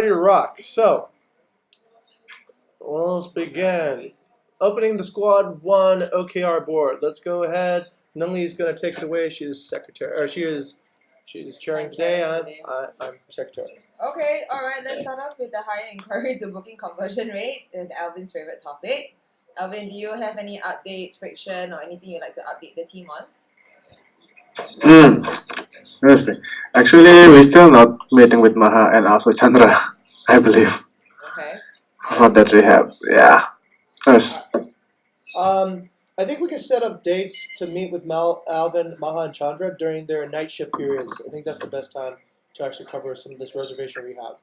Ready to rock. So, let's begin. Opening the Squad 1 OKR board. Let's go ahead. Nunli's going to take it away. She is secretary, or she's chairing today. I'm secretary. Okay, alright, let's start off with the higher inquiry to booking conversion rates, and Alvin's favorite topic. Alvin, do you have any updates, friction, or anything you'd like to update the team on? Interesting. Actually, we're still not meeting with Maha and also Chandra, I believe. Okay. For that rehab, yeah. Yes. I think we can set up dates to meet with Alvin, Maha, and Chandra during their night shift periods. I think that's the best time to actually cover some of this reservation rehab.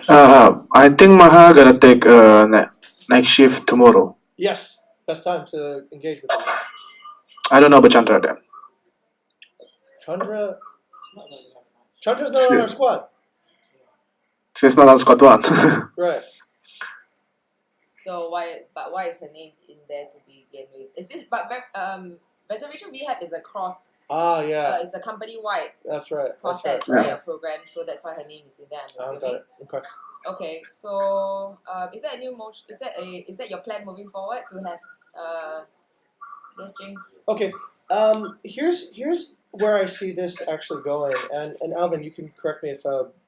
I think Maha gonna take a night shift tomorrow. Yes, best time to engage with them. I don't know about Chandra then. Chandra's not on our squad. She's not on squad 1. Right. So why is her name in there to begin with? Is this reservation rehab is a cross? Yeah. It's a company-wide That's right. process, That's right. right? A program, so that's why her name is in there. I'm Got assuming. it. Okay. Okay, so is that a new motion? Is that your plan moving forward to have yes, Jing? Okay. Here's where I see this actually going, and Alvin, you can correct me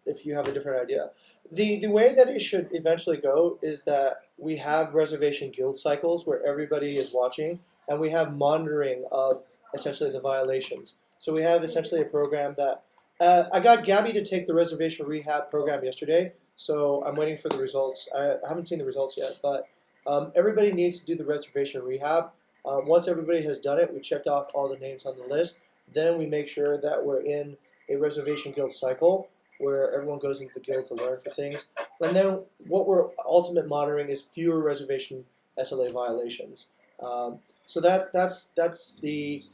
if you have a different idea. The way that it should eventually go is that we have reservation guild cycles where everybody is watching, and we have monitoring of essentially the violations. So we have essentially a program that I got Gabby to take the reservation rehab program yesterday, so I'm waiting for the results. I haven't seen the results yet, but everybody needs to do the reservation rehab. Once everybody has done it, we checked off all the names on the list. Then we make sure that we're in a reservation guild cycle where everyone goes into the guild to learn for things. And then what we're ultimate monitoring is fewer reservation SLA violations. So that's the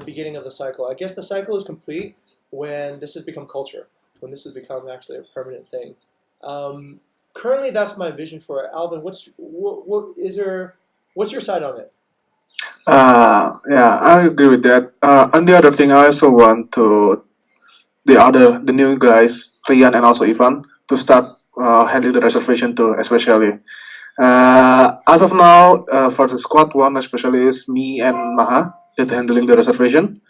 beginning of the cycle. I guess the cycle is complete when this has become culture, when this has become actually a permanent thing. Currently, that's my vision for it. Alvin, what's your side on it? Yeah, I agree with that. And the other thing, I also want the new guys, Rian and also Ivan, to start handling the reservation too, especially. As of now, for the squad 1, especially is me and Maha that handling the reservation.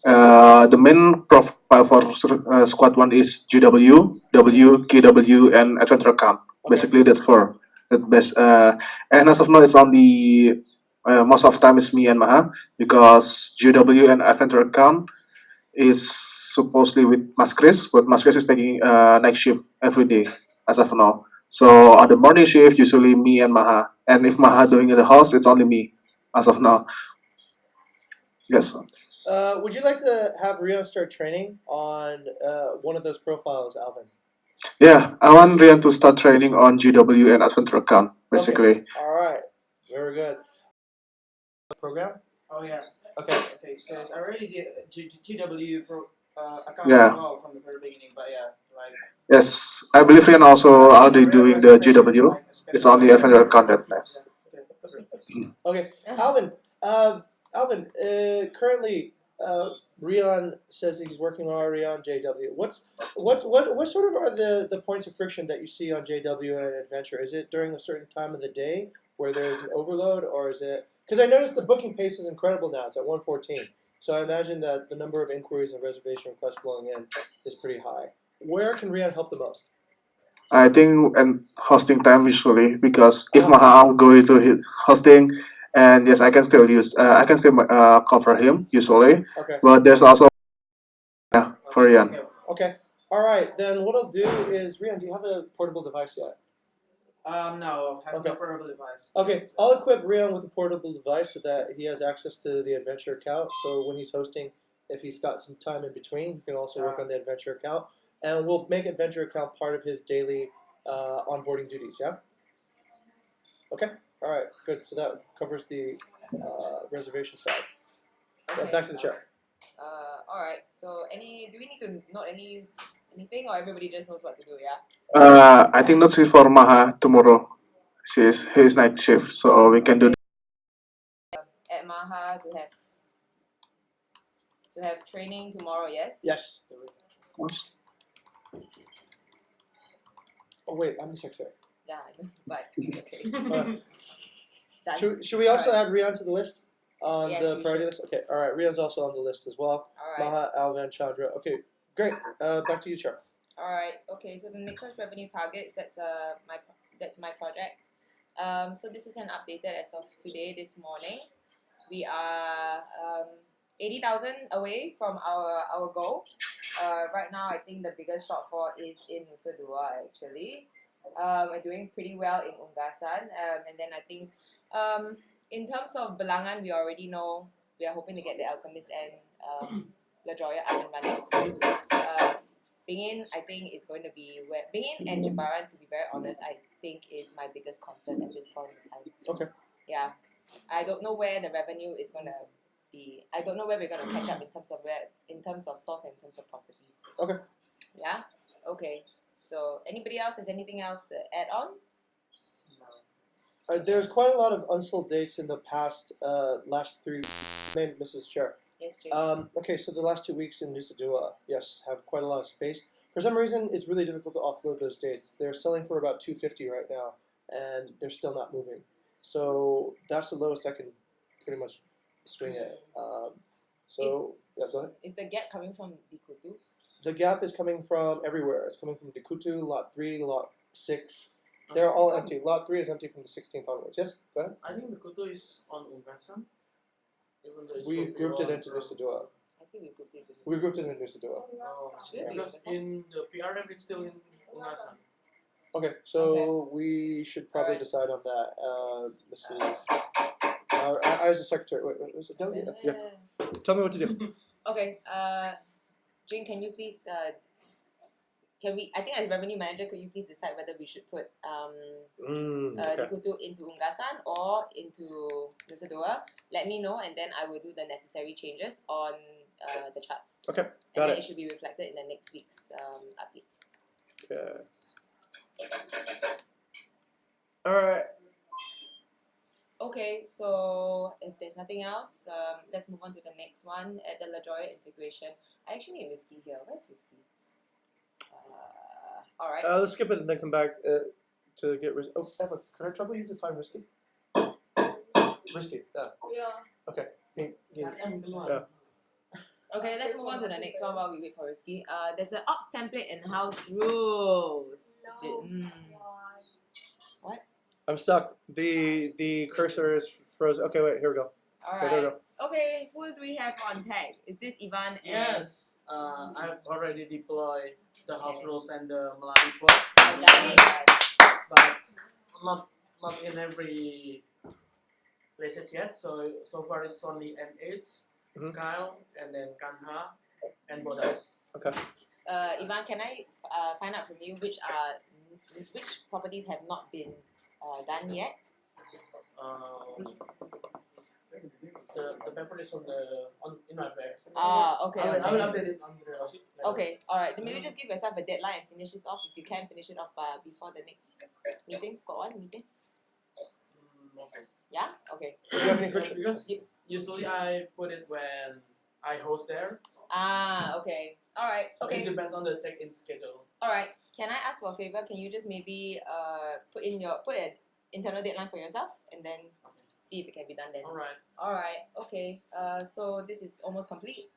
The main profile for squad 1 is GW, W, KW, and adventure account. Okay. Basically, that's for that best. And as of now, it's on the most of the time it's me and Maha because GW and adventure account is supposedly with Maskris, but Maskris is taking night shift every day as of now. So on the morning shift, usually me and Maha, and if Maha doing the house, it's only me as of now. Yes. Would you like to have Rian start training on one of those profiles, Alvin? Yeah, I want Rian to start training on GW and adventure account, basically. Okay. All right. Very good. Program? Oh yeah. Okay. Okay, because I already did GW account Yeah. as well from the very beginning, but yeah, like. Yes, I believe Rian also already doing the GW. It's on the adventure account that nice. Okay, Alvin. Alvin. Currently, Rian says he's working already on JW. What sort of are the points of friction that you see on JW and Adventure? Is it during a certain time of the day where there's an overload, or is it? Because I noticed the booking pace is incredible now. It's at 114. So I imagine that the number of inquiries and reservation requests flowing in is pretty high. Where can Rian help the most? I think and hosting time usually because if Maha go to hosting, and yes, I can still cover him usually. Okay. But there's also for Rian. Okay. All right. Then what I'll do is, Rian, do you have a portable device yet? No, I have no portable device. Okay, I'll equip Rian with a portable device so that he has access to the adventure account. So when he's hosting, if he's got some time in between, he can also work on the adventure account. And we'll make adventure account part of his daily onboarding duties, yeah? Okay, all right, good. So that covers the reservation side. Okay. Back to the chair. All right. So do we need to note anything, or everybody just knows what to do? Yeah. I think that's it for Maha tomorrow. His night shift, so we can do. At Maha to have training tomorrow. Yes. Yes. Oh wait, I'm the secretary. Yeah, I know, but it's okay. Uh, Done. should we also add Rian to the list on Yes, the we priority should. list? Okay, all right. Rian's also on the list as well. All right. Maha, Alvan, Chandra. Okay, great. Back to you, Char. All right. Okay. So the next one's revenue targets. That's my project. So this is an updated as of today, this morning. We are 80,000 away from our goal. Right now, I think the biggest shortfall is in Nusa Dua actually. We're doing pretty well in Unggasan, and then I think in terms of Belangan, we already know we are hoping to get the Alchemist and La Joya up and running. Bingin, I think is going to be where Bingin and Jimbaran, to be very honest, I think is my biggest concern at this point in time. Okay. Yeah, I don't know where the revenue is gonna be. I don't know where we're gonna catch up in terms of source and in terms of properties. Okay. Yeah. Okay. So anybody else has anything else to add on? There's quite a lot of unsold dates in the past last 3 Mrs. Chair. Yes, Jay. Okay, so the last 2 weeks in Nusa Dua, yes, have quite a lot of space. For some reason, it's really difficult to offload those dates. They're selling for about 250 right now, and they're still not moving. So that's the lowest I can pretty much swing it. Yeah, go ahead. Is the gap coming from Dikutu? The gap is coming from everywhere. It's coming from Dikutu, Lot 3, Lot 6. They're all empty. Lot 3 is empty from the 16th onwards. Yes, go ahead. I think the Kutu is on Unggasan. Even though it's We've supposed to be grouped it on into Nusa Dua. I think we grouped it. We grouped it into Nusa Dua. Oh, Should be because Unggasan. in the PRM it's still in Unggasan. Okay, so we should probably Alright. decide on that. Mrs. I as a secretary. Wait, was it Delegate? Yeah. Tell me what to do. Okay. Jane, can you please can we? I think as revenue manager, could you please decide whether we should put Okay. Dikutu into Unggasan or into Nusa Dua? Let me know, and then I will do the necessary changes on the charts. Okay, And got then it. it should be reflected in the next week's update. Okay. All right. Okay, so if there's nothing else, let's move on to the next one at the La Joya integration. I actually need whiskey here. Where's whiskey? All right. Let's skip it and then come back to get whiskey. Oh, Eva, can I trouble you to find whiskey? Whiskey. Yeah. Okay. Yeah. Okay, let's move on to the next one while we wait for whiskey. There's an ops template and house rules. What? I'm stuck. The cursor is frozen. Okay, wait. Here we go. All Okay, there we right. Okay, who do we have on tag? Is this Ivan and? Yes, I've already deployed the house Okay. rules and the Melody port, Oh, done. but not in every places yet. So far it's only NH, Mhm. Kyle, and then Kanha, and Bodas. Okay. Ivan, can I find out from you which properties have not been done yet? The paper is in my bag. Okay. I will Okay. update it on the. Okay, alright. Then maybe just give yourself a deadline and finish this off. If you can, finish it off before the next meeting, squad one meeting. Okay. Yeah? Okay. Do you have any friction? Because usually I put it when I host there. Okay. Alright, So it okay. depends on the check-in schedule. Alright. Can I ask for a favor? Can you just maybe put an internal deadline for yourself and then see if it can be done then? Alright. Alright, okay. So this is almost complete.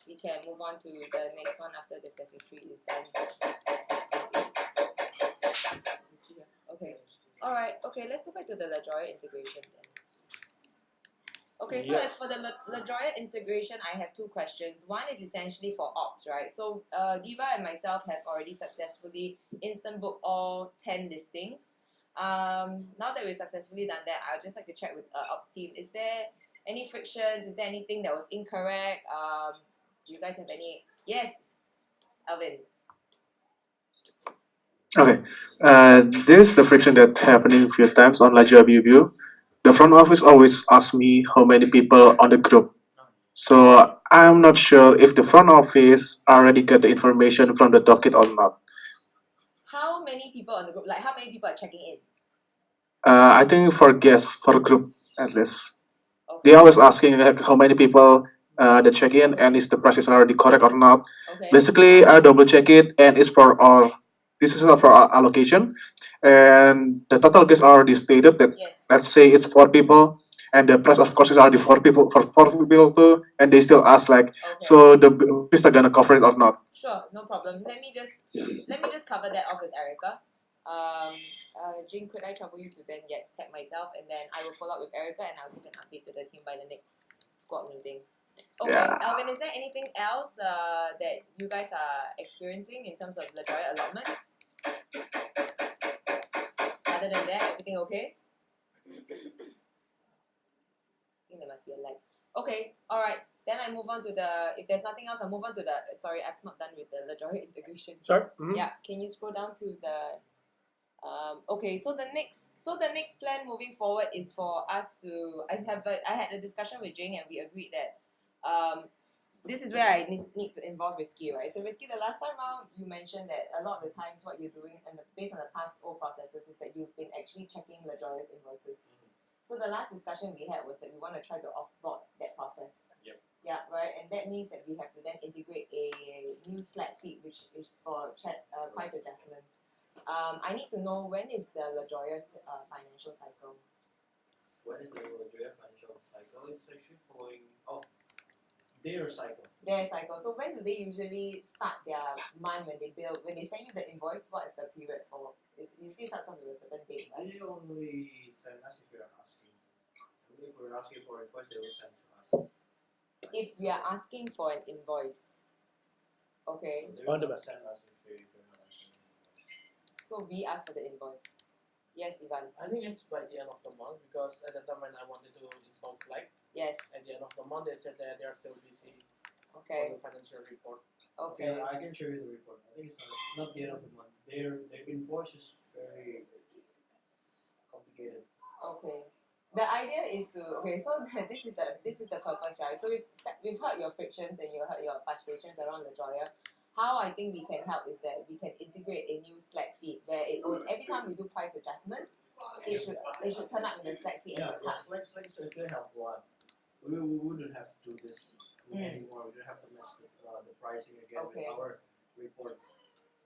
We can move on to the next one after the secretary is done. Okay. Alright, okay, let's go back to the La Joya integration then. Okay, so Yes. as for the La Joya integration, I have two questions. One is essentially for ops, right? So Diva and myself have already successfully instant booked all 10 listings. Now that we've successfully done that, I'd just like to check with ops team. Is there any frictions? Is there anything that was incorrect? Do you guys have any? Yes, Alvin. Okay, this is the friction that happening few times on Laja View. The front office always asks me how many people on the group. So I'm not sure if the front office already got the information from the docket or not. How many people on the group? Like how many people are checking in? I think for guests, for group at least. Okay. They always asking like, how many people that check in and is the price is already correct or not. Okay. Basically, I double check it and it's for all this is for our allocation, and the total guests are already stated that Yes. let's say it's 4 people, and the price of course is already 4 people for 4 people too, and they still ask like, Okay. so the Vista gonna cover it or not? Sure, no problem. Let me just cover that off with Erica. Jing, could I trouble you to then tag myself, and then I will follow up with Erica, and I'll give an update to the team by the next squad meeting. Okay, Yeah. Alvin, is there anything else that you guys are experiencing in terms of La Jolla allotments? Other than that, everything okay? I think there must be a lag. Okay, alright. Then I move on to the, if there's nothing else, I'll move on to the, sorry, I've not done with the La Jolla integration. Sorry. Mhm. Yeah, can you scroll down to the, okay, so the next plan moving forward is for us to, I had a discussion with Jing, and we agreed that this is where I need to involve Risky, right? So Risky, the last time around, you mentioned that a lot of the times what you're doing, and based on the past old processes, is that you've been actually checking La Jolla's invoices. So the last discussion we had was that we want to try to offboard that process. Yep. Yeah, right. And that means that we have to then integrate a new Slack feed, which is for price adjustments. I need to know, when is the La Jolla's financial cycle? When is the Nigeria financial cycle? It's actually following their cycle. Their cycle. So when do they usually start their month when they bill? When they send you the invoice, what is the period for? It usually starts off with a certain date, right? They only send us if we are asking. If we're asking for invoice, they will send to us. If we are asking for an invoice. Okay. So they On will demand. not send us if we're not asking. So we ask for the invoice. Yes, Ivan. I think it's by the end of the month, because at the time when I wanted to install Slack, Yes. at the end of the month they said that they are still busy Okay. for the financial report. Okay. I can show you the report. I think it's not the end of the month. Their invoice is very complicated. Okay. The idea is to, okay, so this is the purpose, right? So we've heard your frictions and you heard your frustrations around La Jolla. How I think we can help is that we can integrate a new Slack feed where every time we do price adjustments, it should turn up in the Slack feed. Yeah, Slack is actually help a lot. We wouldn't have to do this anymore. We don't have to mess with the pricing again Okay. with our report.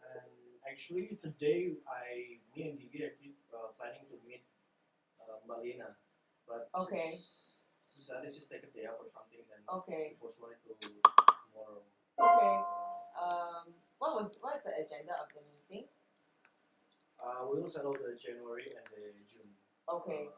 And actually today, me and Gigi actually planning to meet Malina, but Okay. since that is just take a day off or something, then Okay. we postpone it to tomorrow. Okay. What's the agenda of the meeting? We will settle the January and the June. Okay.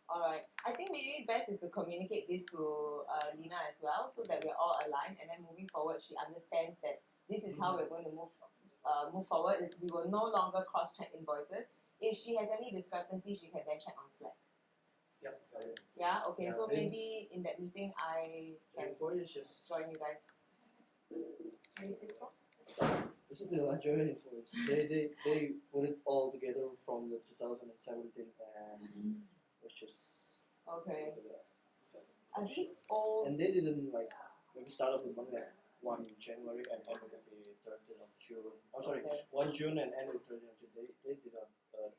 Alright. I think maybe best is to communicate this to Lina as well, so that we're all aligned, and then moving forward she understands that this is how we're going to move forward. We will no longer cross check invoices. If she has any discrepancy, she can then check on Slack. Yep, got it. Yeah, okay, Yeah, so then- maybe in that meeting I And can for it's just join you guys. What is this for? This is the Nigerian influence. They put it all together from the 2017 and it's just Okay. Are these all and they didn't like maybe start off with one January and end with the 30th of June. Oh sorry, okay. 1 June and end with 30th of June. They did not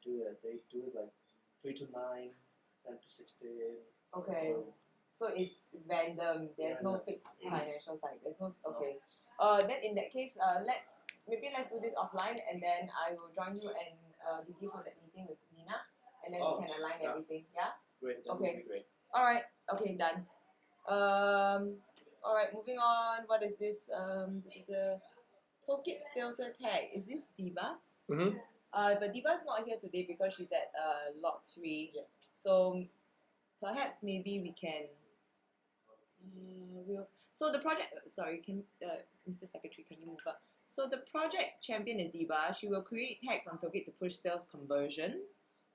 do that. They do it like 3 to 9, 10 to 16. Okay. So it's random. There's no Random. fixed financial side. There's no okay. Then in that case, let's do this offline, and then I will join you and Gigi for that meeting with Nina, and then Oh, we can align yeah. everything. Yeah. great. That Okay. would be great. All right. Okay. Done. All right. Moving on. What is this? The toolkit filter tag. Is this Divas? Mhm. But Diva's not here today because she's at lot 3. Yeah. So perhaps maybe we can. So the project. Sorry, can Mr. Secretary, can you move up? So the project champion is Diva. She will create tags on Toolkit to push sales conversion.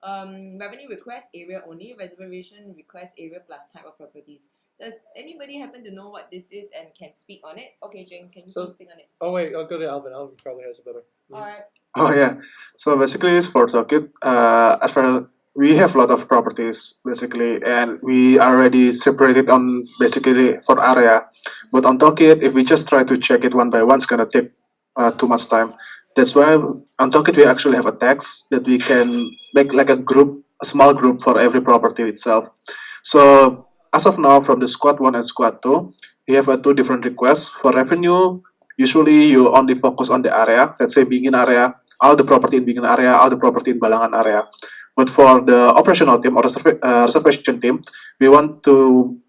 Revenue request area only. Reservation request area plus type of properties. Does anybody happen to know what this is and can speak on it? Okay, Jane, can you So- please speak on it? Oh wait, I'll go to Alvin. Alvin probably has a better. All right. Oh yeah. So basically, it's for Tokit. As for we have a lot of properties basically, and we already separated on basically for area. But on Tokit, if we just try to check it one by one, it's gonna take too much time. That's why on Tokit we actually have a text that we can make like a group, a small group for every property itself. So as of now, from the squad 1 and squad 2, we have 2 different requests for revenue. Usually, you only focus on the area, let's say begin area. all the property in Bingan area, all the property in Balangan area. But for the operational team or reservation team, we want to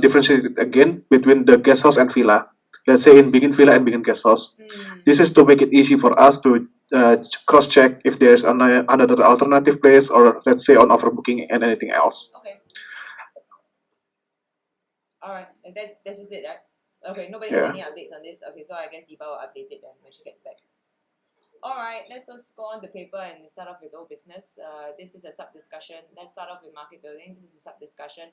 differentiate it again between the guest house and villa. Let's say in Bingan Villa and Bingan Guest House. Mm. This is to make it easy for us to cross check if there's another alternative place, or let's say on overbooking and anything else. Okay. Alright, that's just it, right? Okay, nobody Yeah. has any updates on this. Okay, so I guess Diva will update it then when she gets back. Alright, let's go on the paper and start off with old business. This is a sub discussion. Let's start off with market building. This is a sub discussion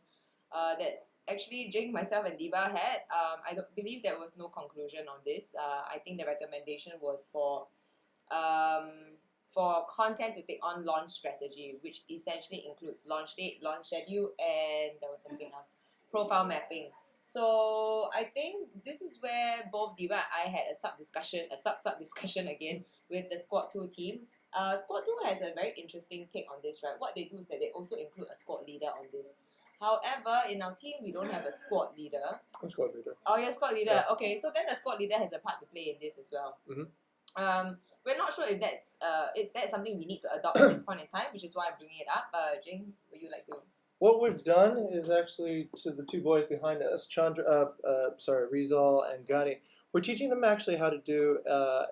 that actually Jing, myself, and Diva had. I don't believe there was no conclusion on this. I think the recommendation was for content to take on launch strategy, which essentially includes launch date, launch schedule, and there was something else, profile mapping. So I think this is where both Diva and I had a sub discussion again with the Squad 2 team. Squad 2 has a very interesting take on this, right? What they do is that they also include a squad leader on this. However, in our team, we don't have a squad leader. I'm squad leader. Oh, yeah, squad leader. Yeah. Okay, so then the squad leader has a part to play in this as well. Mhm. We're not sure if that's something we need to adopt at this point in time, which is why I'm bringing it up. Jing, would you like to? What we've done is actually to the two boys behind us, Rizal and Gani. We're teaching them actually how to do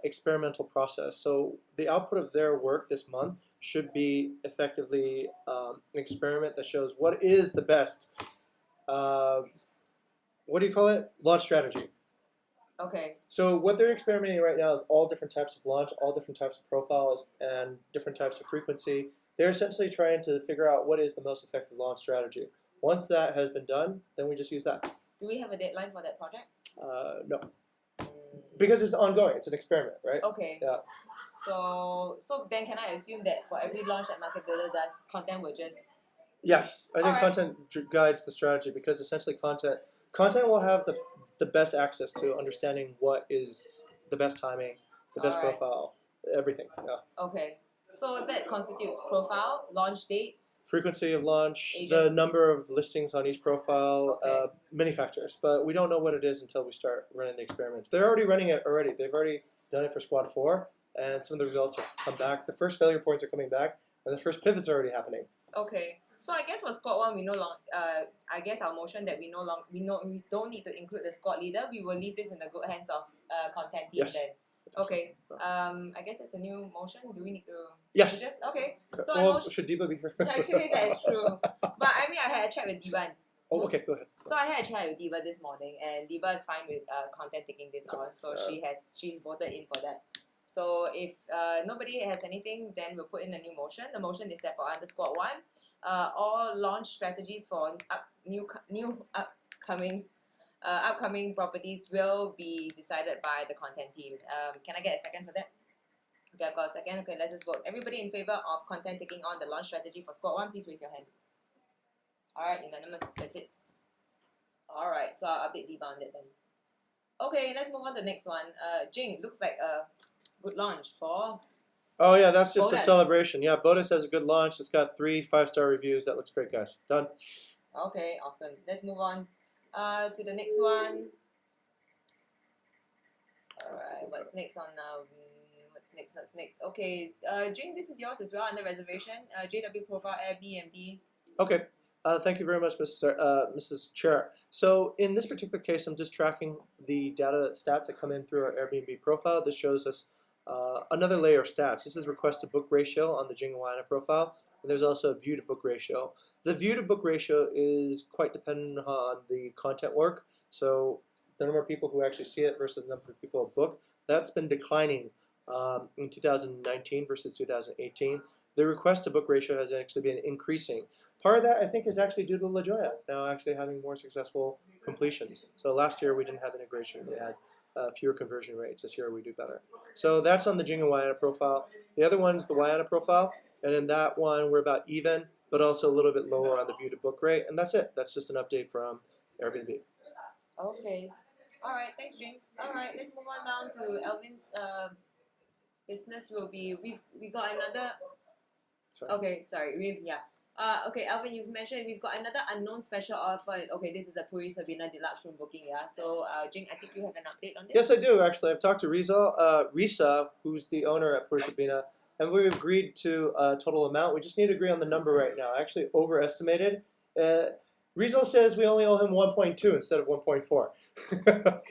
experimental process. So the output of their work this month should be effectively an experiment that shows what is the best. What do you call it? Launch strategy. Okay. So what they're experimenting right now is all different types of launch, all different types of profiles, and different types of frequency. They're essentially trying to figure out what is the most effective launch strategy. Once that has been done, then we just use that. Do we have a deadline for that project? No, because it's ongoing. It's an experiment, right? Okay. Yeah. So then can I assume that for every launch that Market Builder does, content will just... Yes, I think Alright. content guides the strategy because essentially content will have the best access to understanding what is the best timing, the best Alright. profile, everything. Yeah. Okay. So that constitutes profile, launch dates. Frequency of launch, Agent. the number of listings on each profile, Okay. many factors. But we don't know what it is until we start running the experiments. They're already running it already. They've already done it for Squad 4, and some of the results have come back. The first failure points are coming back, and the first pivots are already happening. Okay. So I guess for squad 1, we I guess our motion that we don't need to include the squad leader. We will leave this in the good hands of content team Yes. then. Okay. I guess it's a new motion. Do we need to? Yes. Just okay. So Well, motion. should Deepa be here? Actually, that is true. But I mean, I had a chat with Diva. Oh, okay, go ahead. So I had a chat with Diva this morning, and Diva is fine with content taking this on. So she's voted in for that. So if nobody has anything, then we'll put in a new motion. The motion is that for under squad 1, all launch strategies for upcoming properties will be decided by the content team. Can I get a second for that? Okay, I've got a second. Okay, let's just vote. Everybody in favor of content taking on the launch strategy for squad 1, please raise your hand. Alright, unanimous. That's it. Alright, so I'll update Diva on that then. Okay, let's move on to the next one. Jing, looks like a good launch for... Oh yeah, that's just Bodas. a celebration. Yeah, Bodas has a good launch. It's got 3 5-star reviews. That looks great, guys. Done. Okay, awesome. Let's move on to the next one. Alright, what's next on What's next? Okay, Jing, this is yours as well under reservation. JW Profile Airbnb. Okay. Thank you very much, Mrs. Chair. So in this particular case, I'm just tracking the data stats that come in through our Airbnb profile. This shows us another layer of stats. This is request to book ratio on the Jingawana profile. And there's also a view to book ratio. The view to book ratio is quite dependent on the content work. So the number of people who actually see it versus the number of people who book, that's been declining in 2019 versus 2018. The request to book ratio has actually been increasing. Part of that, I think, is actually due to La Jolla now actually having more successful completions. So last year we didn't have integration. We had fewer conversion rates. This year we do better. So that's on the Jing and Waiana profile. The other one's the Waiana profile. And in that one, we're about even, but also a little bit lower on the view to book rate. And that's it. That's just an update from Airbnb. Okay. Alright, thanks, Jing. Alright, let's move on down to Alvin's business will be... We got another... Sorry. Okay, sorry. Okay, Alvin, you've mentioned we've got another unknown special offer. Okay, this is the Puri Sabina deluxe room booking, yeah. So, Jing, I think you have an update on this. Yes, I do actually. I've talked to Risa, who's the owner at Puerto Sabina, and we've agreed to a total amount. We just need to agree on the number right now. I actually overestimated. Rizal says we only owe him 1.2 instead of 1.4.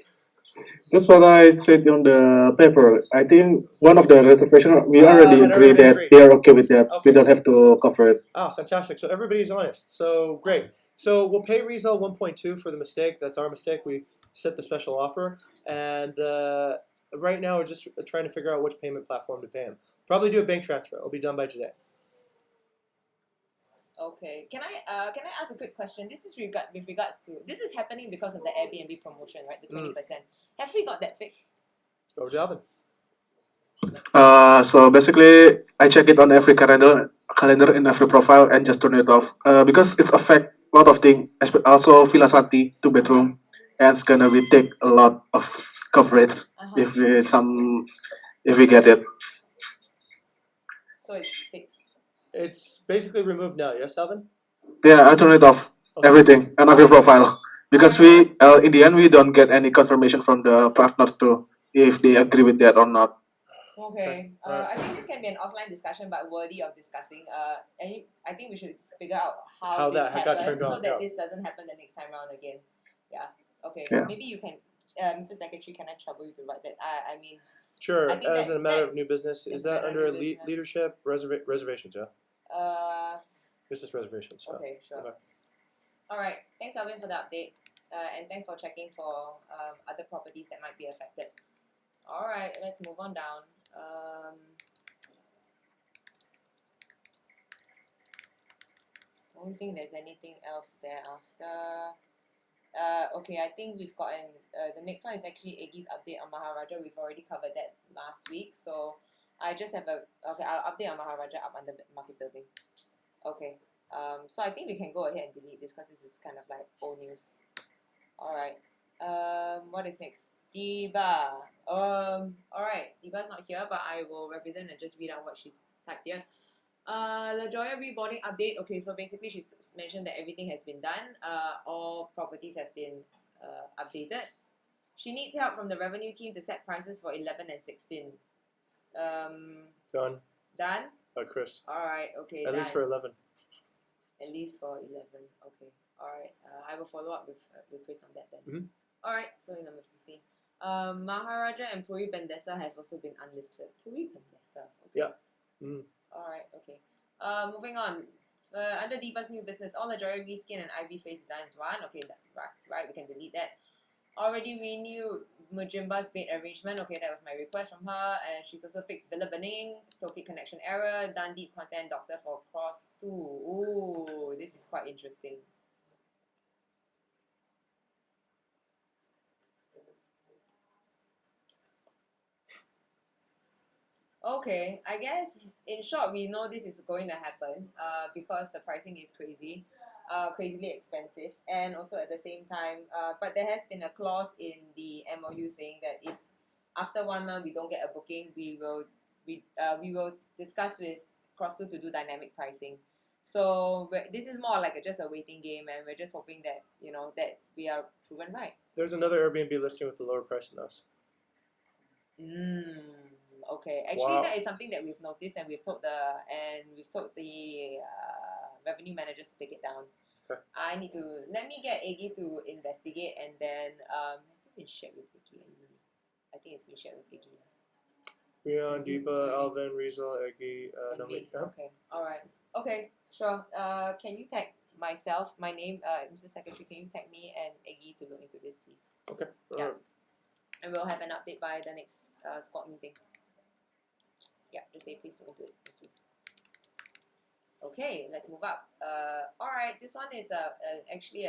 That's what I said on the paper. I think one of the reservation we already had agreed been that agreed. they are okay with that. Okay. We don't have to cover it. Fantastic. So everybody's honest. So great. So we'll pay Rizal 1.2 for the mistake. That's our mistake. We set the special offer, and right now we're just trying to figure out which payment platform to pay him. Probably do a bank transfer. It'll be done by today. Okay. Can I ask a quick question? This is with regards to this is happening because of the Airbnb promotion, right? The 20%. Have we got that fixed? Over to Alvin. So basically, I check it on every calendar in every profile and just turn it off. Because it's affect a lot of things. Also, Villa Sati 2 bedroom, and it's gonna be take a lot of coverage if we get it. So it's fixed. It's basically removed now. Yes, Alvin. Yeah, I turn it off. Okay. Everything and every profile because we in the end we don't get any confirmation from the partner too if they agree with that or not. Okay. I think this can be an offline discussion, but worthy of discussing. And I think we should figure out how this that got happened turned so on, that yeah. this doesn't happen the next time around again. Yeah. Okay. Yeah. Maybe you can, Mr. Secretary, can I trouble you to write that? I mean, Sure. I think As that- a matter that of new business, is is that matter of under new business. leadership reservations? Yeah. Business reservations. Yeah. Okay, sure. Okay. All right. Thanks, Alvin, for the update. And thanks for checking for other properties that might be affected. All right, let's move on down. Don't think there's anything else thereafter. Okay, I think we've gotten the next one is actually Iggy's update on Maharaja. We've already covered that last week, so I just have I'll update on Maharaja up under the market building. Okay. So I think we can go ahead and delete this because this is kind of like old news. All right. What is next? Diba. All right. Diba's not here, but I will represent and just read out what she's typed here. La Joya reboarding update. Okay, so basically she's mentioned that everything has been done. All properties have been updated. She needs help from the revenue team to set prices for 11 and 16. Done. Done? By Chris. All right. Okay. At done. least for 11. At least for 11. Okay. All right. I will follow up with Chris on that then. Mhm. All right. So number 16. Maharaja and Puri Bendesa have also been unlisted. Puri Bendesa. Okay. Yeah. Mm. All right. Okay. Moving on. Under Diva's new business, all the Joy Skin and Ivy face done is one. Okay. Right. We can delete that. Already renewed Mujimba's bed arrangement. Okay, that was my request from her. And she's also fixed Villa Bening, Toki connection error, done deep content doctor for cross 2. Ooh, this is quite interesting. Okay, I guess in short, we know this is going to happen because the pricing is crazy, crazily expensive, and also at the same time, but there has been a clause in the MOU saying that if after 1 month we don't get a booking, we will discuss with Cross2 to do dynamic pricing. So this is more like just a waiting game, and we're just hoping that that we are proven right. There's another Airbnb listing with a lower price than us. Okay, actually Wow. that is something that we've noticed, and we've told the revenue managers to take it down. Okay. Let me get Iggy to investigate, and then has it been shared with Iggy and me? I think it's been shared with Iggy. Rian, Deepa, Alvin, Rizal, Eggy, And Nami. me. Okay, all right. Okay, sure. Can you tag myself, my name, Mr. Secretary? Can you tag me and Iggy to look into this, please? Okay. Yeah. And we'll have an update by the next squad meeting. Yeah, just say please look into it. Thank you. Okay, let's move up. All right, this one is actually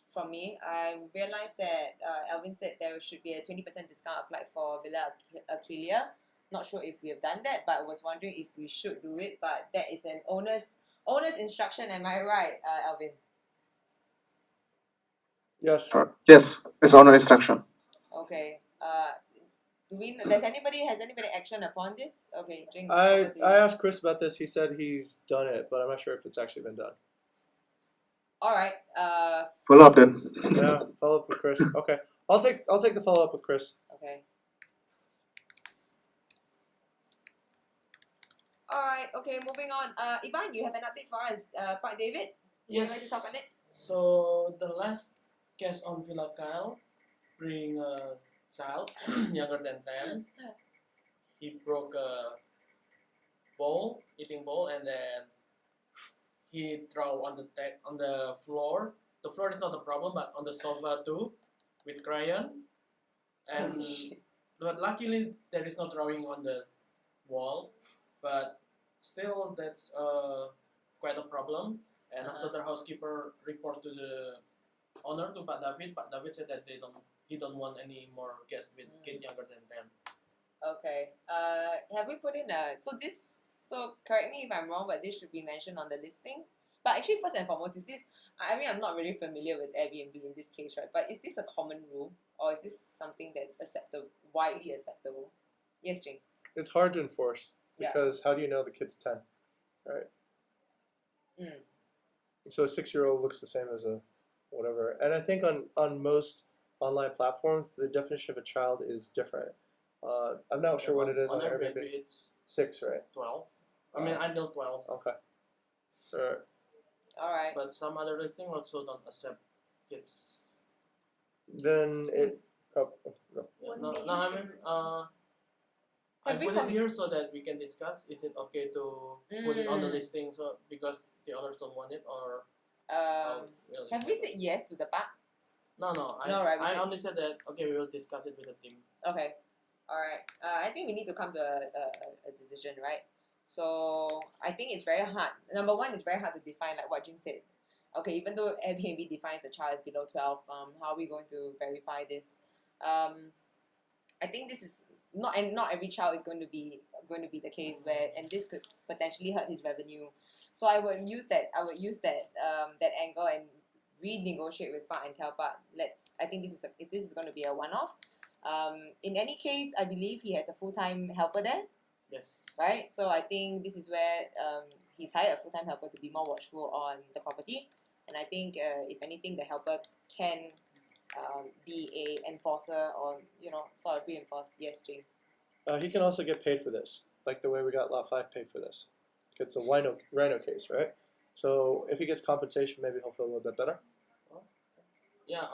from me. I realized that Alvin said there should be a 20% discount applied for Villa Aquilia. Not sure if we have done that, but I was wondering if we should do it. But that is an owner's instruction. Am I right, Alvin? Yes. Yes, it's on instruction. Okay. Has anybody action upon this? Okay, drink. I over to you. asked Chris about this. He said he's done it, but I'm not sure if it's actually been done. All right. Follow up then. Yeah, follow up with Chris. Okay, I'll take the follow up with Chris. Okay. All right. Okay. Moving on. Ivan, you have an update for us. Park David. Would you like to talk on it? So the last case on Villa Kyle bring a child younger than 10. He broke a eating bowl, and then he throw on the floor. The floor is not a problem, but on the sofa too, with crayon. And Holy shit. but luckily there is no drawing on the wall, but still that's quite a problem. And after the housekeeper report to the owner, to Pak David said that he don't want any more guests with kid younger than 10. Okay. Have we put in a so correct me if I'm wrong, but this should be mentioned on the listing. But actually, first and foremost, is this? I mean, I'm not really familiar with Airbnb in this case, right? But is this a common rule, or is this something that's widely acceptable? Yes, Jing. It's hard to enforce Yeah. because how do you know the kid's 10, right? Mm. So a 6-year-old looks the same as a whatever. And I think on most online platforms, the definition of a child is different. I'm not sure what it is on Airbnb. Airbnb. It's 6, right? 12. I mean, until 12. Okay. Alright. All right. But some other listing also don't accept kids. Then it. Oh, no. Yeah, no, I mean, I Have we put it com- here so that we can discuss. Is it okay to put it on the Mm. listing so because the others don't want it, or really? Have we said yes to the park? No, No, right, we I said- only said that okay, we will discuss it with the team. Okay. All right. I think we need to come to a decision, right? So I think it's very hard. Number one, it's very hard to define, like what Jing said. Okay, even though Airbnb defines a child as below 12, how are we going to verify this? I think this is not every child is going to be the case where, and this could potentially hurt his revenue. So I would use that that angle and renegotiate with Park and tell Park, I think this is going to be a one-off. In any case, I believe he has a full-time helper there, Yes. right? So I think this is where he's hired a full-time helper to be more watchful on the property. And I think if anything, the helper can be a enforcer or sort of reinforce. Yes, Jing. He can also get paid for this, like the way we got Lot 5 paid for this. It's a rhino case, right? So if he gets compensation, maybe he'll feel a little bit better. Yeah.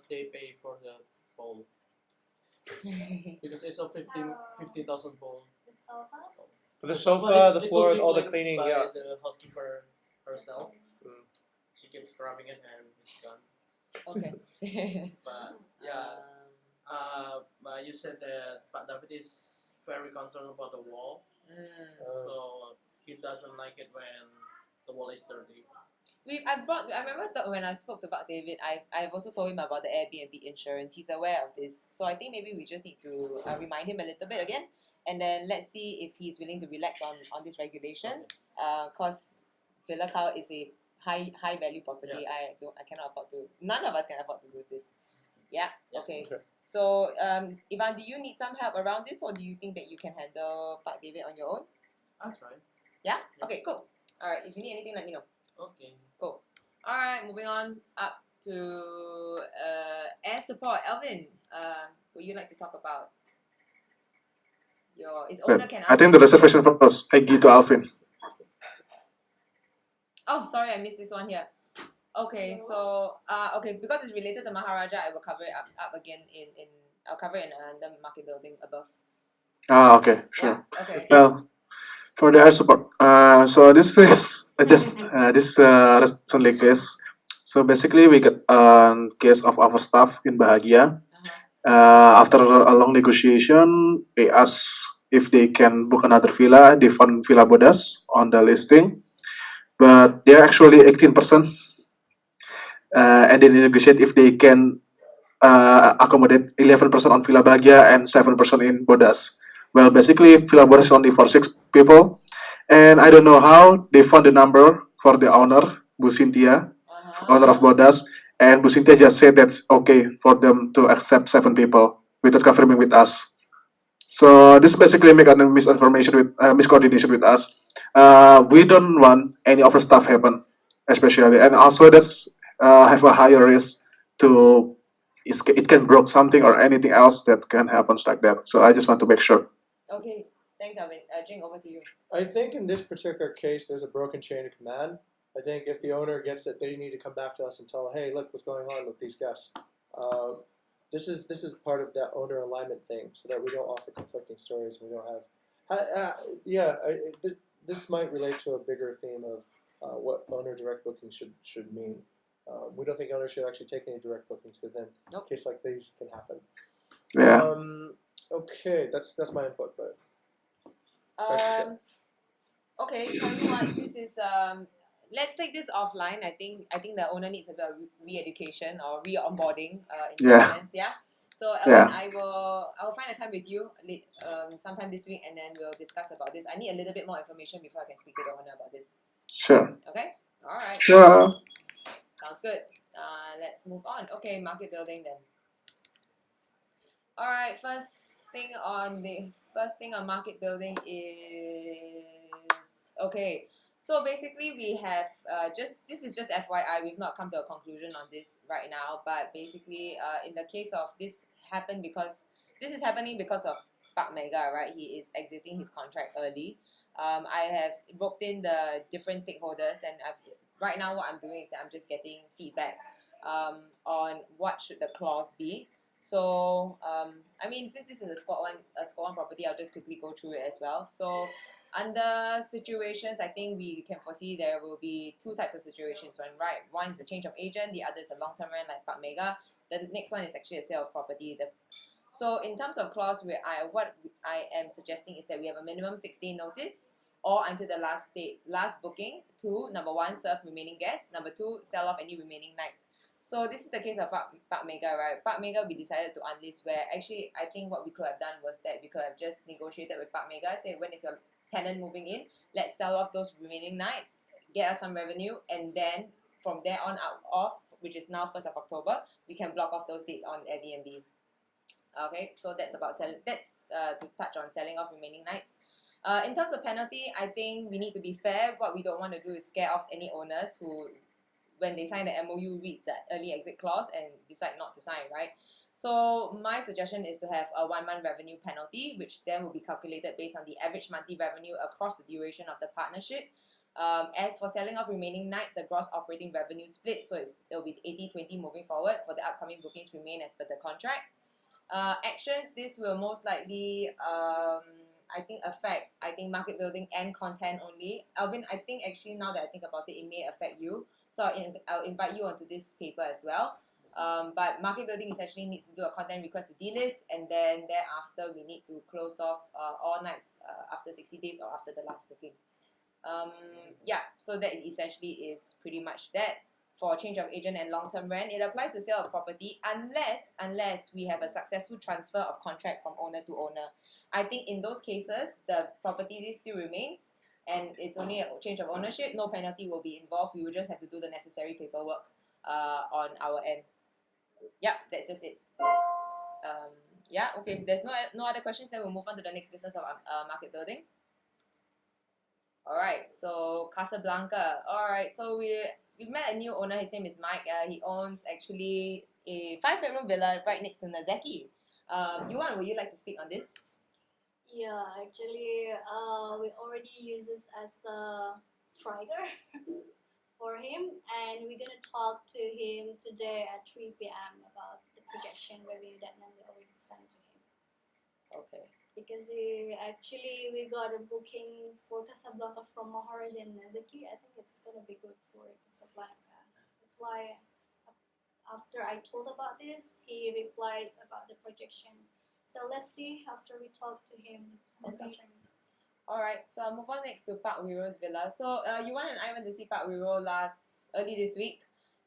They pay for the bowl because it's a 50,000 bowl. The sofa? For the sofa, the it floor, will be all the cleaned cleaning, by yeah. the housekeeper herself. Mm. She keeps scrubbing it and it's done. Okay. But yeah, but you said that Pak David is very concerned about the wall, so he doesn't like it when the wall is dirty. I remember when I spoke to Park David, I've also told him about the Airbnb insurance. He's aware of this, so I think maybe we just need to remind him a little bit again, and then let's see if he's willing to relax on this regulation. Cause Villa Cow is a high value property. I cannot afford to. None of us can afford to lose this. Yeah. Okay. Okay. So Ivan, do you need some help around this, or do you think that you can handle Park David on your own? I'll try. Yeah. Okay. Cool. All right. If you need anything, let me know. Okay. Cool. All right, moving on up to air support. Elvin, would you like to talk about his Well, owner can I ask think the reservation first. I give to Alvin. Oh, sorry, I missed this one here. Okay, so okay, because it's related to Maharaja, I will cover it up again I'll cover it in the market building above. Okay, sure. Yeah. Okay. Well, for the air support, so this is this recently case. So basically, we get a case of our staff in Bahagia. After a long negotiation, we asked if they can book another villa. They found Villa Bodas on the listing, but they're actually 18%. And they negotiate if they can accommodate 11% on Villa Bahagia and 7% in Bodas. Well, basically, Villa Bodas is only for 6 people, and I don't know how they found the number for the owner, Bu Cynthia, owner of Bodas, and Bu Cynthia just said that's okay for them to accept 7 people without confirming with us. So this basically make a misinformation with miscoordination with us. We don't want any overstuff happen, especially, and also that's have a higher risk to it can broke something or anything else that can happen like that. So I just want to make sure. Okay, thanks, Alvin. Jing, over to you. I think in this particular case, there's a broken chain of command. I think if the owner gets it, they need to come back to us and tell, hey, look, what's going on with these guests. This is part of that owner alignment thing, so that we don't offer conflicting stories. We don't have, this might relate to a bigger theme of what owner direct booking should mean. We don't think owners should actually take any direct bookings, because then Nope. a case like these can happen. Yeah. Okay, that's my input, but Okay, tell me what this is. Let's take this offline. I think the owner needs a bit of re-education or re-onboarding. In Yeah. some sense, yeah. So Elvin, Yeah. I will find a time with you sometime this week, and then we'll discuss about this. I need a little bit more information before I can speak to the owner about this. Sure. Okay. All right. Yeah. Sounds good. Let's move on. Okay, market building then. All right. First thing on market building is okay. So basically, we have this is just FYI. We've not come to a conclusion on this right now, but basically, in the case of this this is happening because of Park Mega, right? He is exiting his contract early. I have roped in the different stakeholders, and right now what I'm doing is that I'm just getting feedback on what should the clause be. So I mean, since this is a squad one property, I'll just quickly go through it as well. So under situations, I think we can foresee there will be two types of situations. One is a change of agent, the other is a long-term rent like Park Mega. The next one is actually a sale of property. So in terms of clause, what I am suggesting is that we have a minimum 6-day notice or until the last booking to, number one, serve remaining guests, number two, sell off any remaining nights. So this is the case of Park Mega, right? Park Mega, we decided to unlist, where actually I think what we could have done was that we could have just negotiated with Park Mega, say when is your tenant moving in, let's sell off those remaining nights, get us some revenue, and then from there on which is now 1st of October, we can block off those dates on Airbnb. Okay, so that's to touch on selling off remaining nights. In terms of penalty, I think we need to be fair. What we don't want to do is scare off any owners who, when they sign the MOU, read the early exit clause and decide not to sign, right? So my suggestion is to have a 1 month revenue penalty, which then will be calculated based on the average monthly revenue across the duration of the partnership. As for selling off remaining nights, the gross operating revenue split, so it'll be 80-20 moving forward. For the upcoming bookings, remain as per the contract. Actions, this will most likely affect market building and content only. Alvin, I think actually now that I think about it, it may affect you, so I'll invite you onto this paper as well. But market building essentially needs to do a content request to delist, and then thereafter we need to close off all nights after 60 days or after the last booking. So that essentially is pretty much that. For change of agent and long-term rent, it applies to sale of property unless we have a successful transfer of contract from owner to owner. I think in those cases, the property still remains and it's only a change of ownership. No penalty will be involved. We will just have to do the necessary paperwork on our end. That's just it. Okay. If there's no other questions, then we'll move on to the next business of market building. All right. So Casablanca. All right. So we met a new owner. His name is Mike. He owns actually a 5-bedroom villa right next to Nazaki. Yuan, would you like to speak on this? Yeah, actually, we already use this as the trigger for him, and we're gonna talk to him today at 3 p.m. about the projection revenue that we already sent to him. Okay. Because we got a booking for Casablanca from Maharaja and Nazaki. I think it's gonna be good for Casablanca. That's why after I told about this, he replied about the projection. So let's see after we talk to him this Okay. afternoon. All right. So I'll move on next to Park Wiro's villa. So Yuan and I went to see Park Wiro early this week.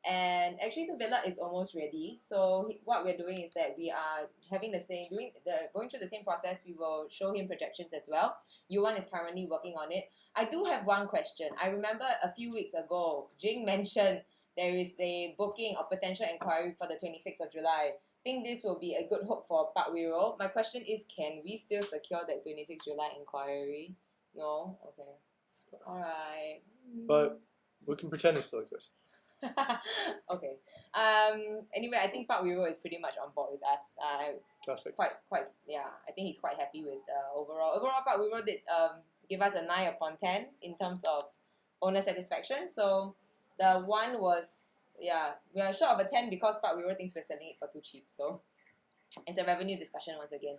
And actually, the villa is almost ready. So what we're doing is that we are having going through the same process. We will show him projections as well. Yuan is currently working on it. I do have one question. I remember a few weeks ago, Jing mentioned there is a booking or potential inquiry for the 26th of July. think this will be a good hope for Park Wiro. My question is, can we still secure that 26 July inquiry? No? Okay. Alright. But we can pretend it still exists. Okay. Anyway, I think Park Wiro is pretty much on board with us. Classic. Yeah, I think he's quite happy with overall Park Wiro did give us a 9 upon 10 in terms of owner satisfaction. So the one was, yeah, we are short of a 10 because Park Wiro thinks we're selling it for too cheap. So it's a revenue discussion once again.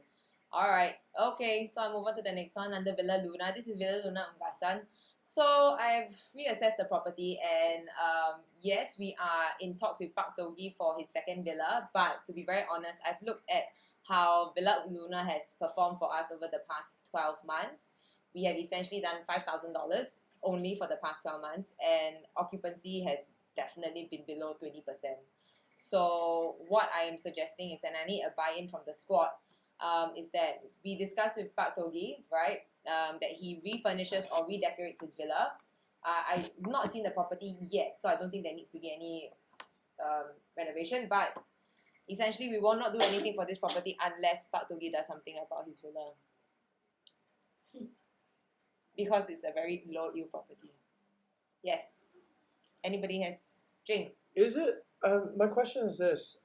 Alright, okay, so I'll move on to the next one under Villa Luna. This is Villa Luna Unggasan. So I've reassessed the property, and yes, we are in talks with Park Togi for his second villa. But to be very honest, I've looked at how Villa Luna has performed for us over the past 12 months. We have essentially done $5,000 only for the past 12 months, and occupancy has definitely been below 20%. So what I am suggesting is that I need a buy-in from the squad. Is that we discussed with Park Togi, right? That he refurnishes or redecorates his villa. I've not seen the property yet, so I don't think there needs to be any renovation. But essentially, we will not do anything for this property unless Park Togi does something about his villa. Because it's a very low yield property. Yes. Anybody has drink? Is it? My question is this: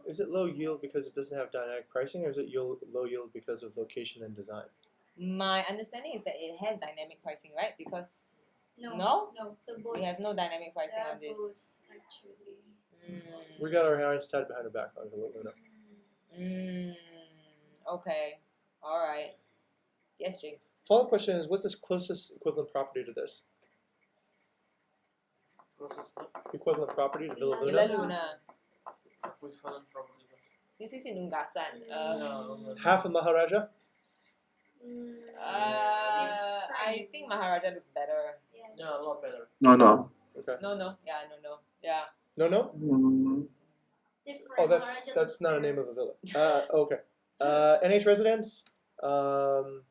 is it low yield because it doesn't have dynamic pricing, or is it low yield because of location and design? My understanding is that it has dynamic pricing, right? Because No. No? No. So both. we have no dynamic pricing they are on this. both actually. We got our hands tied behind our back on Villa Luna. Okay. All right. Yes, Jake. Follow-up question is: what's this closest equivalent property to this? Closest what? Equivalent property to Villa Villa Luna? Villa Luna. Which one probably? This is in Unggasan. Half of Maharaja? I think Maharaja looks better. Yes. Yeah, a lot better. No. Okay. No. Yeah, no. Yeah. No? Different. Oh, Maharaja that's looks not a better. name of a villa. Okay. NH residence? No,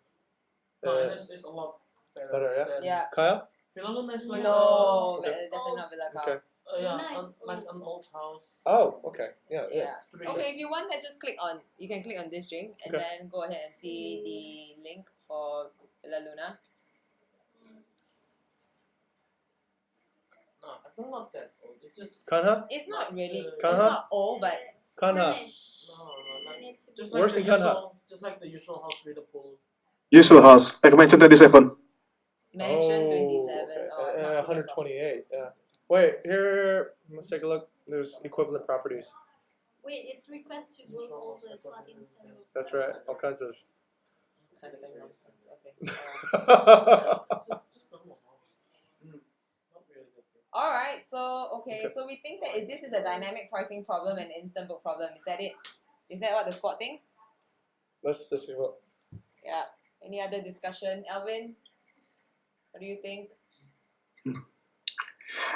and it's a lot better. better, yeah? than- Yeah. Kyle? Villa Luna is like No, Okay. definitely not Villa Cow. Okay. yeah, Nice. like an old house. Oh, okay. Yeah. Yeah. Three- Okay, if you want, let's just click on. You can click on this drink and Okay. then go ahead and see the link for Villa Luna. No, I think not that old. It's just Kanha? It's not really. It's Kanha? not old, but Kanha. Furnish. no, You like need to just be- Worse like than the Kanha. usual, just like the usual house with a pool. Usual house, like mentioned 27. Mansion Oh, 27. okay. Oh, I've not seen that 128. Yeah. Wait, here. Let's take a look. There's equivalent properties. Wait, it's request to go over. It's not instant. That's right. All kinds of. property. Kinds of nonsense. Okay. Alright. It's just normal house. Not really that big. All right. So okay. Okay. So we think that this is a dynamic pricing problem and instant book problem. Is that it? Is that what the squad thinks? Let's see what. Yeah. Any other discussion, Alvin? What do you think?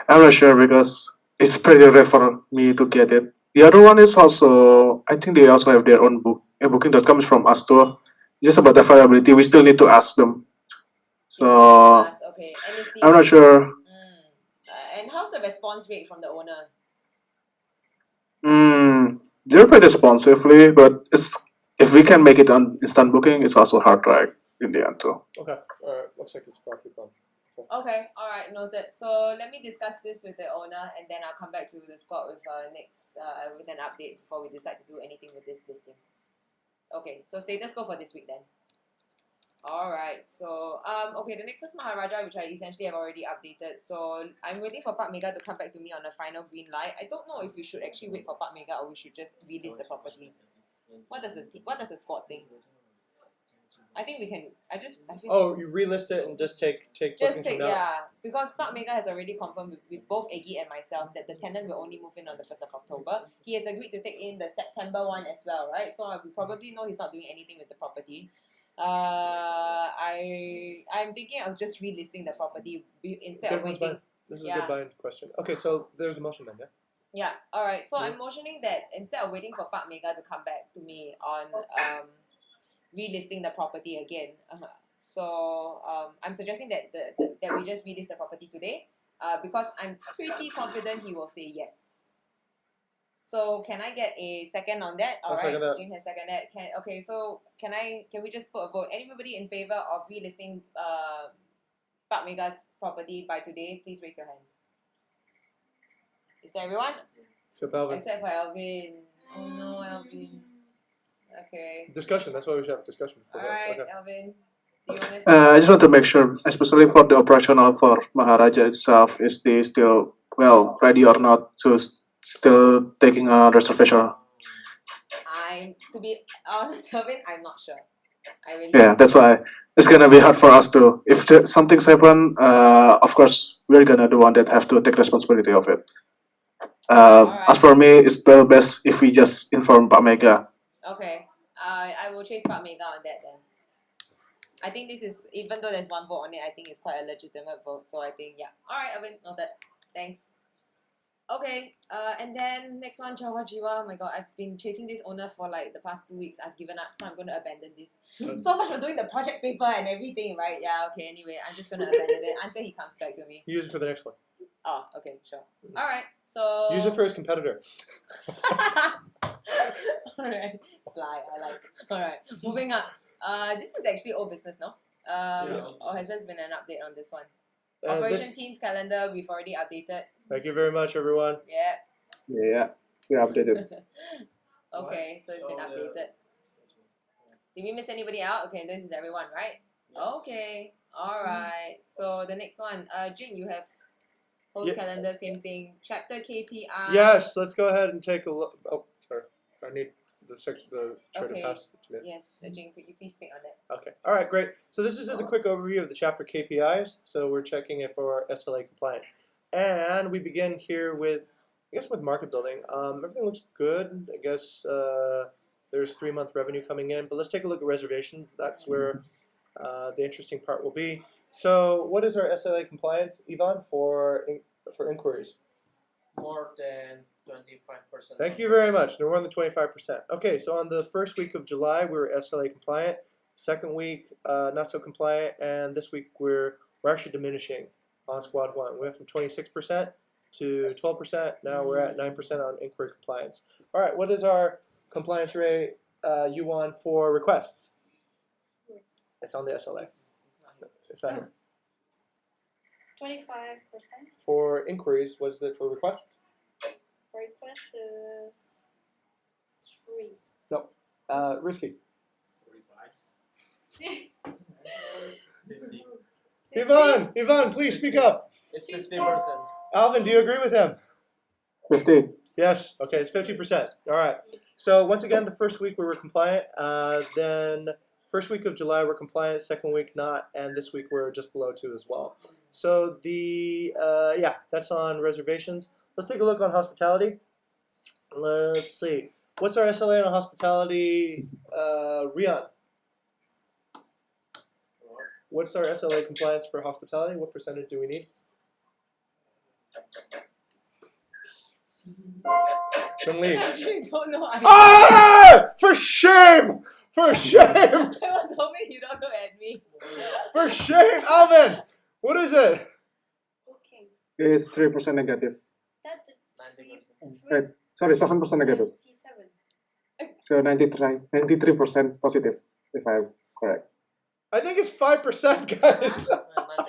I'm not sure because it's pretty rare for me to get it. The other one is also, I think they also have their own book. Booking.com is from us too. Just about the variability, we still need to ask them. So Yes, okay. And is the I'm not sure. and how's the response rate from the owner? They're pretty responsively, but it's if we can make it on instant booking, it's also hard right in the end too. Okay. All right. Looks like it's property problem. Okay, all right, noted. So let me discuss this with the owner, and then I'll come back to the squad with next with an update before we decide to do anything with this listing. Okay, so status go for this week then. All right, so okay, the next is Maharaja, which I essentially have already updated. So I'm waiting for Park Mega to come back to me on a final green light. I don't know if we should actually wait for Park Mega or we should just release the property. What does the squad think? I think we can. I feel Oh, you relist it and just take just bookings take from now. because Park Mega has already confirmed with both Eggy and myself that the tenant will only move in on the 1st of October. He has agreed to take in the September one as well, right? So we probably know he's not doing anything with the property. I'm thinking of just relisting the property instead of Everyone's waiting. fine. This is a Yeah. good buy-in question. Okay, so there's a motion then, yeah? Yeah, alright. So Yeah. I'm motioning that instead of waiting for Park Mega to come back to me on relisting the property again. So I'm suggesting that that we just relist the property today. Because I'm pretty confident he will say yes. So can I get a second on that? I'll All right, second that. Jing has seconded. So can we just put a vote? Everybody in favor of relisting Park Mega's property by today, please raise your hand. Is that everyone? Except Alvin. Except for Alvin. Oh no, Alvin. Okay. Discussion. That's why we should have a discussion before votes. Alright, Okay. Alvin. Do you want to I just want to make sure, especially for the operational for Maharaja itself, is they still well ready or not to still taking a reservation? To be honest, Alvin, I'm not sure. I really Yeah, that's why it's gonna be hard for us to. If something's happen, of course we're gonna the one that have to take responsibility of it. As for me, it's well best if we just inform Pak Mega. Okay. I will chase Park Mega on that then. I think this is, even though there's one vote on it, I think it's quite a legitimate vote. So I think, yeah. Alright, Alvin, noted. Thanks. Okay, and then next one, Jawa Jiwa. Oh my god, I've been chasing this owner for like the past 2 weeks. I've given up, so I'm going to abandon this. So much for doing the project paper and everything, right? Yeah, okay, anyway, I'm just going to abandon it until he comes back to me. Use it for the next one. Oh, okay, sure. Alright, so... Use it for his competitor. Alright, sly, I like. Alright, moving up. This is actually old business, no? Or has there been an update on this one? Operation Teams calendar, we've already updated. Thank you very much, everyone. Yeah. Yeah, we updated. Okay, so it's been updated. Did we miss anybody out? Okay, this is everyone, right? Okay, alright. So the next one, Jing, you have host calendar, same thing. Chapter KPI. Yes, let's go ahead and take a look. Oh, sorry. I need the chart to pass it to me. Yes, Jing, could you please speak on that? Okay. All right, great. So this is just a quick overview of the chapter KPIs. So we're checking if we're SLA compliant. And we begin here with, I guess, with market building. Everything looks good. I guess there's 3-month revenue coming in. But let's take a look at reservations. That's where the interesting part will be. So what is our SLA compliance, Ivan, for inquiries? More than 25%. Thank you very much. No more than 25%. Okay, so on the first week of July, we were SLA compliant. Second week, not so compliant, and this week we're actually diminishing on squad 1. We went from 26% to 12%. Now we're at 9% on inquiry compliance. All right, what is our compliance rate, Yuan, for requests? It's on the SLA. It's not here. 25%. For inquiries, what is it for requests? Request is 3. No, risky. 45. 50. Ivan, please speak up. It's 50%. Alvin, do you agree with him? 50. Yes. Okay, it's 50%. All right. So once again, the first week we were compliant. Then first week of July we're compliant. Second week not, and this week we're just below 2 as well. So the yeah, that's on reservations. Let's take a look on hospitality. Let's see. What's our SLA on hospitality, Rian? What's our SLA compliance for hospitality? What percentage do we need? I actually don't know. For shame! For shame! I was hoping you don't go at me. For shame, Alvin! What is it? Okay. It's 3% negative. That's Sorry, 7% negative. 97. So 93% positive, if I'm correct. I think it's 5%, guys.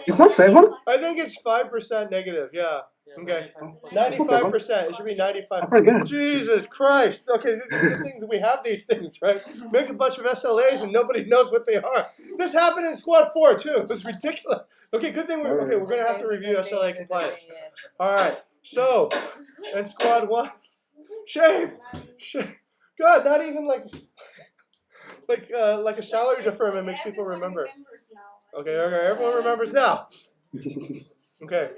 It's not 7? I think it's 5% negative, yeah. Okay. 95%. 95%. It should be 95. I forgot. Jesus Christ. Okay, this is the thing that we have these things, right? Make a bunch of SLAs and nobody knows what they are. This happened in Squad 4 too. It was ridiculous. Okay, good thing we're gonna have to review SLA compliance. Alright, so in Squad 1. Shame! God, not even like a salary deferment makes people remember. Okay, everyone remembers now. Okay.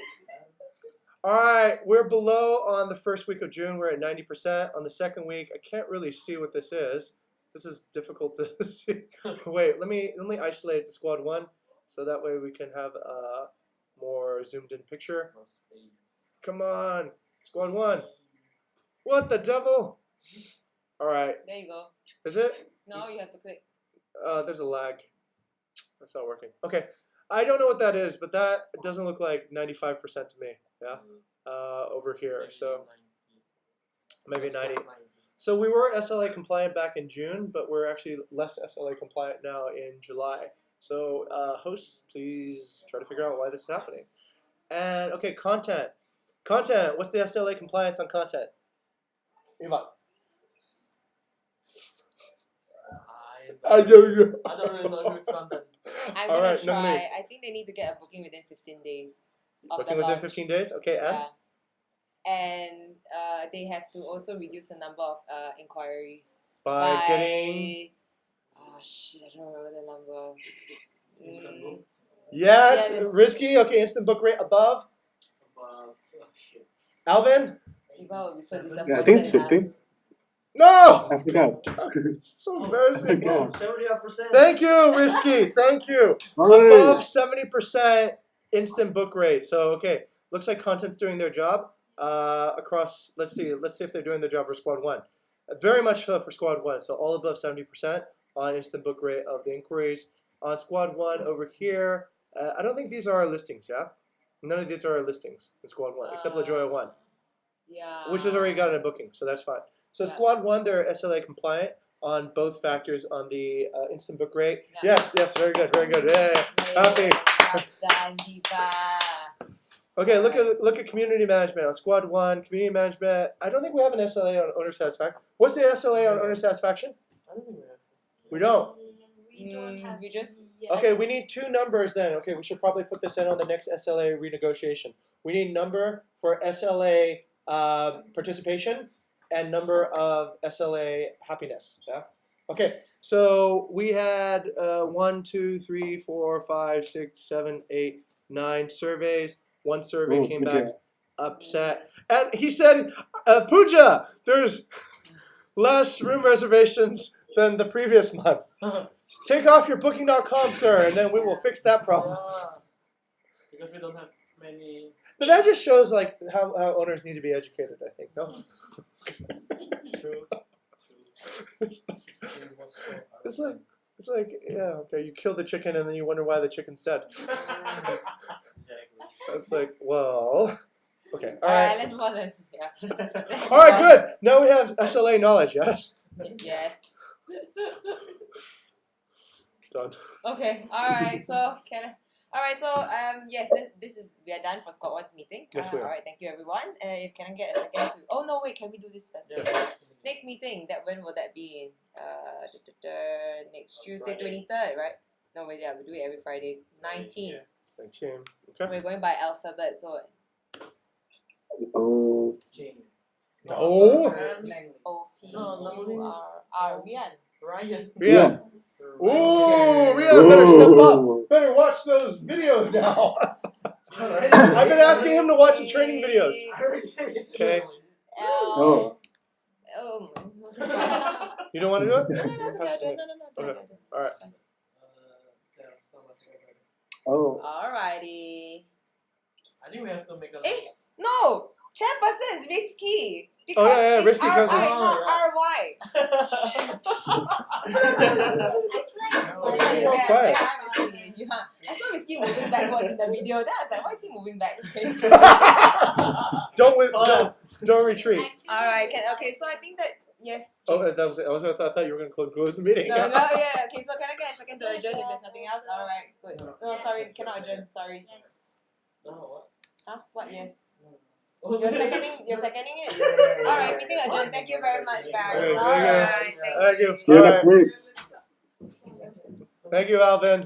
Alright, we're below on the first week of June. We're at 90%. On the second week, I can't really see what this is. This is difficult to see. Wait, let me isolate it to Squad 1 so that way we can have a more zoomed in picture. Come on, Squad 1. What the devil? Alright. There you go. Is it? No, you have to click. There's a lag. That's not working. Okay. I don't know what that is, but that doesn't look like 95% to me. Yeah. Over here. So maybe It's 90. 90. So we were SLA compliant back in June, but we're actually less SLA compliant now in July. So hosts, please try to figure out why this is happening. And okay, content. Content. What's the SLA compliance on content? Ivan. I don't really know if it's content. I'm All gonna right, try. Nungli. I think they need to get a booking within 15 days of Booking the within launch. 15 days. Okay, and Yeah. And they have to also reduce the number of inquiries by getting oh shit, I don't remember the number. Instant book. yes, Yeah, risky. Okay, instant book rate above. Above, shit. Alvin. People will be so 70. disappointed Yeah, I think it's in 50. us. No. I forgot. So embarrassing. Oh, 70%. Thank you, risky. Thank you. Hey. Above 70% instant book rate. So okay, looks like content's doing their job. Across, let's see if they're doing their job for squad one. Very much so for squad one. So all above 70% on instant book rate of the inquiries. On squad one over here, I don't think these are our listings. Yeah, none of these are our listings in squad one except La Jolla one, Yeah. which has already gotten a booking. So that's fine. So Yeah. squad one, they're SLA compliant on both factors on the instant book rate. Yeah. Yes, very good, very good. Yeah. Happy. Well done, Diva. Okay, look at community management on squad one. Community management. I don't think we have an SLA on owner satisfaction. What's the SLA on owner satisfaction? I don't think we have. We don't. We don't have. we just- yet. Okay, we need two numbers then. Okay, we should probably put this in on the next SLA renegotiation. We need number for SLA participation and number of SLA happiness. Yeah. Okay, so we had 1, 2, 3, 4, 5, 6, 7, 8, 9 surveys. One survey Oh, came good back job. upset, and he said, "Pooja, there's less room reservations than the previous month. Take off your booking.com, sir, and then we will fix that problem." Because we don't have many. But that just shows like how owners need to be educated, I think. No? True. It's like yeah, okay, you kill the chicken and then you wonder why the chicken's dead. Exactly. It's like, well, okay, all Alright, right. let's move on then. Yeah. All right, good. Now we have SLA knowledge, yes? Yes. Done. Okay. Alright. So yes, this is we are done for squad one's meeting. Yes, we are. Alright. Thank you, everyone. Can I get a second to? Oh no, wait. Can we do this first? Yeah. Next meeting. When will that be in? Next Tuesday, Friday. 23rd, right? No, wait. Yeah, we do it every Friday. 19. Yeah. 19. Okay. We're going by alphabet, so Oh, Jane. No. O P No, Q R Rian. Ryan. Rian. Ooh, Okay. Rian, better step up. Ooh. Better watch those videos now. Alright. I've been asking him to watch the training videos. I already said it. Okay. L. Oh. You don't want to do it? No, it's okay. No. Okay. Alright. Oh. Alrighty. I think we have to make a Eh? list. No, chairperson is risky. Oh, yeah, Because risky it's comes in. R-I, not Oh, R-Y. You're quiet. I saw Risky moving backwards in the video. Then I was like, why is he moving back? Don't retreat. Alright, okay, so I think that, yes. Oh, that was it. I thought you were going to conclude the meeting. No, yeah. Okay, so can I get a second to adjourn if there's nothing else? Alright, good. No, Yes. sorry, cannot adjourn. Sorry. Yes. No, what? Huh? What? Yes. Oh, You're seconding it? Alright, meeting adjourned. Thank you very much, guys. Okay, Alright, thank you. thank you. Thank you. See you All next right. week. Thank you, Alvin.